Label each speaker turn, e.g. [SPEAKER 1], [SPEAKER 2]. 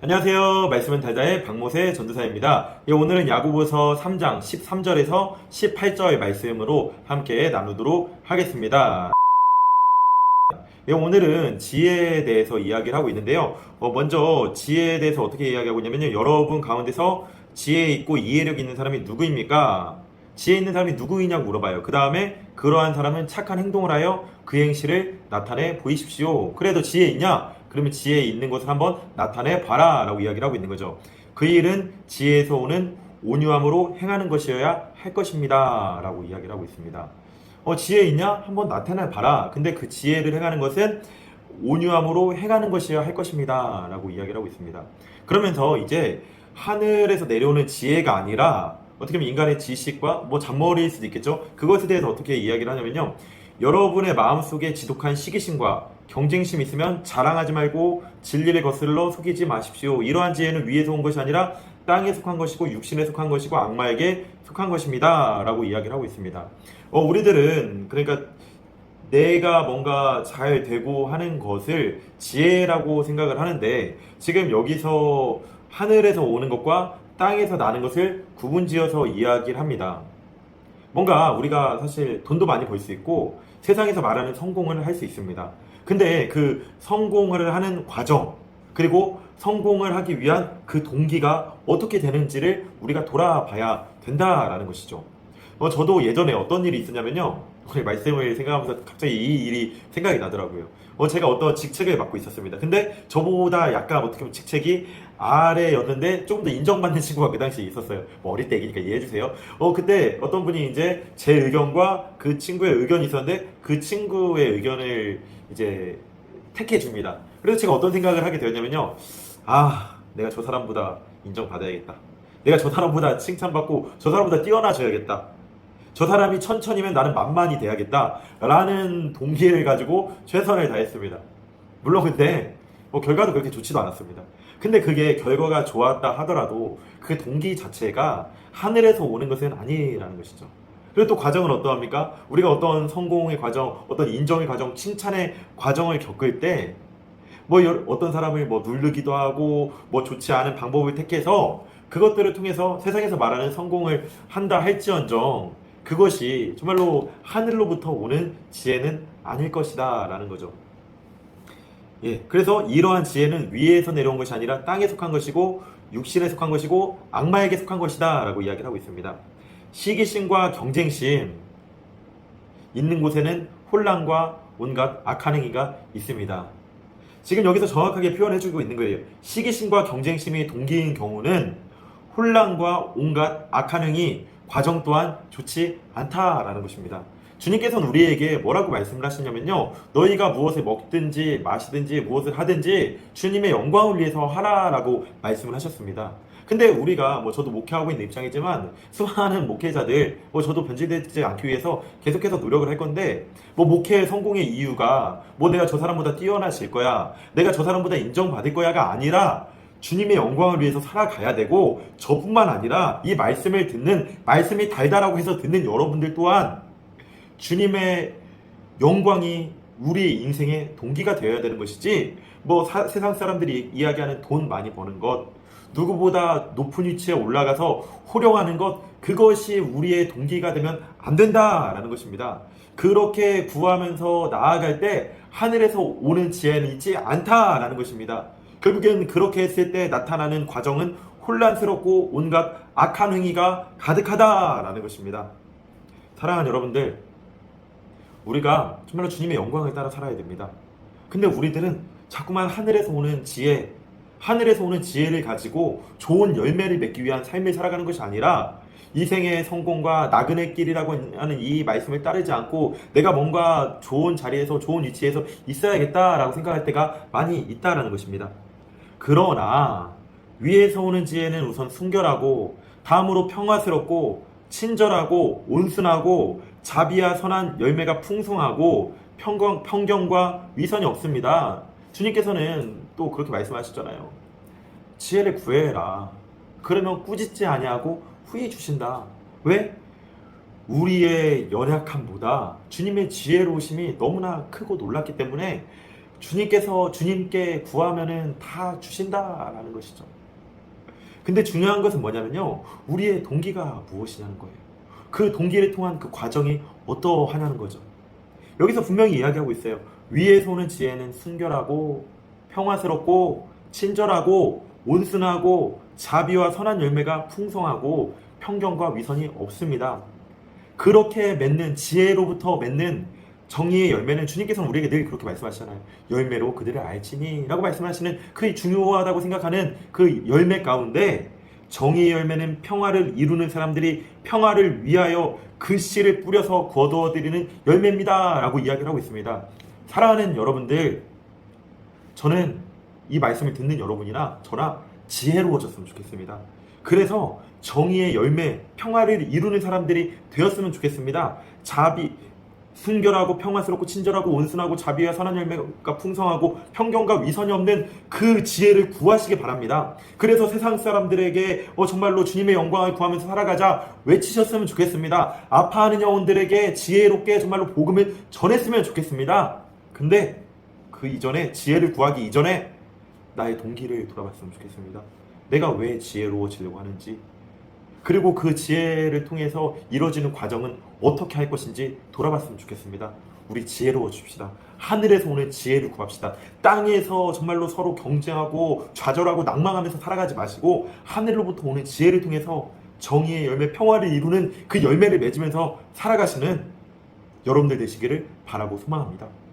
[SPEAKER 1] 안녕하세요. 말씀은 달다의 박모세 전도사입니다. 오늘은 야고보서 3장 13절에서 18절 말씀으로 함께 나누도록 하겠습니다. 오늘은 지혜에 대해서 이야기를 하고 있는데요. 먼저 지혜에 대해서 어떻게 이야기하고 있냐면요. 여러분 가운데서 지혜 있고 이해력 있는 사람이 누구입니까? 지혜 있는 사람이 누구이냐고 물어봐요. 그 다음에 그러한 사람은 착한 행동을 하여 그 행실을 나타내 보이십시오. 그래도 지혜 있냐? 그러면 지혜 있는 것을 한번 나타내 봐라 라고 이야기를 하고 있는 거죠. 그 일은 지혜에서 오는 온유함으로 행하는 것이어야 할 것입니다 라고 이야기를 하고 있습니다. 지혜 있냐? 한번 나타내 봐라. 근데 그 지혜를 행하는 것은 온유함으로 행하는 것이어야 할 것입니다 라고 이야기를 하고 있습니다. 그러면서 이제 하늘에서 내려오는 지혜가 아니라 어떻게 보면 인간의 지식과 잔머리일 수도 있겠죠. 그것에 대해서 어떻게 이야기를 하냐면요. 여러분의 마음속에 지독한 시기심과 경쟁심이 있으면 자랑하지 말고 진리를 거슬러 속이지 마십시오. 이러한 지혜는 위에서 온 것이 아니라 땅에 속한 것이고 육신에 속한 것이고 악마에게 속한 것입니다 라고 이야기를 하고 있습니다. 우리들은 그러니까 내가 뭔가 잘 되고 하는 것을 지혜라고 생각을 하는데, 지금 여기서 하늘에서 오는 것과 땅에서 나는 것을 구분지어서 이야기를 합니다. 뭔가 우리가 사실 돈도 많이 벌 수 있고 세상에서 말하는 성공을 할 수 있습니다. 근데 그 성공을 하는 과정, 그리고 성공을 하기 위한 그 동기가 어떻게 되는지를 우리가 돌아봐야 된다라는 것이죠. 저도 예전에 어떤 일이 있었냐면요. 오늘 말씀을 생각하면서 갑자기 이 일이 생각이 나더라고요. 제가 어떤 직책을 맡고 있었습니다. 근데 저보다 약간 어떻게 보면 직책이 아래였는데 조금 더 인정받는 친구가 그 당시에 있었어요. 어릴 때 얘기니까 이해해주세요. 그때 어떤 분이 이제 제 의견과 그 친구의 의견이 있었는데 그 친구의 의견을 이제 택해 줍니다. 그래서 제가 어떤 생각을 하게 되었냐면요. 내가 저 사람보다 인정받아야겠다. 내가 저 사람보다 칭찬받고 저 사람보다 뛰어나져야겠다. 저 사람이 천천히면 나는 만만이 돼야겠다 라는 동기를 가지고 최선을 다했습니다. 물론 근데 결과도 그렇게 좋지도 않았습니다. 근데 그게 결과가 좋았다 하더라도 그 동기 자체가 하늘에서 오는 것은 아니라는 것이죠. 그리고 또 과정은 어떠합니까? 우리가 어떤 성공의 과정, 어떤 인정의 과정, 칭찬의 과정을 겪을 때 어떤 사람을 누르기도 하고 좋지 않은 방법을 택해서 그것들을 통해서 세상에서 말하는 성공을 한다 할지언정 그것이 정말로 하늘로부터 오는 지혜는 아닐 것이다 라는 거죠. 그래서 이러한 지혜는 위에서 내려온 것이 아니라 땅에 속한 것이고 육신에 속한 것이고 악마에게 속한 것이다 라고 이야기를 하고 있습니다. 시기심과 경쟁심 있는 곳에는 혼란과 온갖 악한 행위가 있습니다. 지금 여기서 정확하게 표현해주고 있는 거예요. 시기심과 경쟁심이 동기인 경우는 혼란과 온갖 악한 행위 과정 또한 좋지 않다라는 것입니다. 주님께서는 우리에게 뭐라고 말씀을 하시냐면요. 너희가 무엇을 먹든지 마시든지 무엇을 하든지 주님의 영광을 위해서 하라라고 말씀을 하셨습니다. 근데 우리가 저도 목회하고 있는 입장이지만 수많은 목회자들 저도 변질되지 않기 위해서 계속해서 노력을 할 건데 목회 성공의 이유가 내가 저 사람보다 뛰어나질 거야, 내가 저 사람보다 인정받을 거야가 아니라 주님의 영광을 위해서 살아가야 되고, 저뿐만 아니라 이 말씀을 듣는, 말씀이 달달하고 해서 듣는 여러분들 또한 주님의 영광이 우리 인생의 동기가 되어야 되는 것이지, 세상 사람들이 이야기하는 돈 많이 버는 것, 누구보다 높은 위치에 올라가서 호령하는 것, 그것이 우리의 동기가 되면 안 된다라는 것입니다. 그렇게 구하면서 나아갈 때 하늘에서 오는 지혜는 있지 않다라는 것입니다. 결국엔 그렇게 했을 때 나타나는 과정은 혼란스럽고 온갖 악한 행위가 가득하다라는 것입니다. 사랑하는 여러분들, 우리가 정말로 주님의 영광을 따라 살아야 됩니다. 근데 우리들은 자꾸만 하늘에서 오는 지혜, 하늘에서 오는 지혜를 가지고 좋은 열매를 맺기 위한 삶을 살아가는 것이 아니라 이 생의 성공과 나그네 길이라고 하는 이 말씀을 따르지 않고 내가 뭔가 좋은 자리에서 좋은 위치에서 있어야겠다라고 생각할 때가 많이 있다라는 것입니다. 그러나 위에서 오는 지혜는 우선 순결하고 다음으로 평화스럽고 친절하고 온순하고 자비와 선한 열매가 풍성하고 편견과 위선이 없습니다. 주님께서는 또 그렇게 말씀하셨잖아요. 지혜를 구해라. 그러면 꾸짖지 아니하고 후히 주신다. 왜? 우리의 연약함보다 주님의 지혜로우심이 너무나 크고 놀랐기 때문에 주님께 구하면은 다 주신다라는 것이죠. 근데 중요한 것은 뭐냐면요. 우리의 동기가 무엇이냐는 거예요. 그 동기를 통한 그 과정이 어떠하냐는 거죠. 여기서 분명히 이야기하고 있어요. 위에서 오는 지혜는 순결하고 평화스럽고 친절하고 온순하고 자비와 선한 열매가 풍성하고 편견과 위선이 없습니다. 그렇게 맺는 지혜로부터 맺는 정의의 열매는 주님께서는 우리에게 늘 그렇게 말씀하시잖아요. 열매로 그들을 알지니 라고 말씀하시는 그 중요하다고 생각하는 그 열매 가운데 정의의 열매는 평화를 이루는 사람들이 평화를 위하여 그 씨를 뿌려서 거두어들이는 열매입니다 라고 이야기를 하고 있습니다. 사랑하는 여러분들, 저는 이 말씀을 듣는 여러분이나 저나 지혜로워졌으면 좋겠습니다. 그래서 정의의 열매, 평화를 이루는 사람들이 되었으면 좋겠습니다. 순결하고 평화스럽고 친절하고 온순하고 자비와 선한 열매가 풍성하고 편견과 위선이 없는 그 지혜를 구하시기 바랍니다. 그래서 세상 사람들에게 정말로 주님의 영광을 구하면서 살아가자 외치셨으면 좋겠습니다. 아파하는 영혼들에게 지혜롭게 정말로 복음을 전했으면 좋겠습니다. 근데 그 이전에, 지혜를 구하기 이전에 나의 동기를 돌아봤으면 좋겠습니다. 내가 왜 지혜로워지려고 하는지, 그리고 그 지혜를 통해서 이루어지는 과정은 어떻게 할 것인지 돌아봤으면 좋겠습니다. 우리 지혜로워집시다. 하늘에서 오는 지혜를 구합시다. 땅에서 정말로 서로 경쟁하고 좌절하고 낭망하면서 살아가지 마시고 하늘로부터 오는 지혜를 통해서 정의의 열매, 평화를 이루는 그 열매를 맺으면서 살아가시는 여러분들 되시기를 바라고 소망합니다.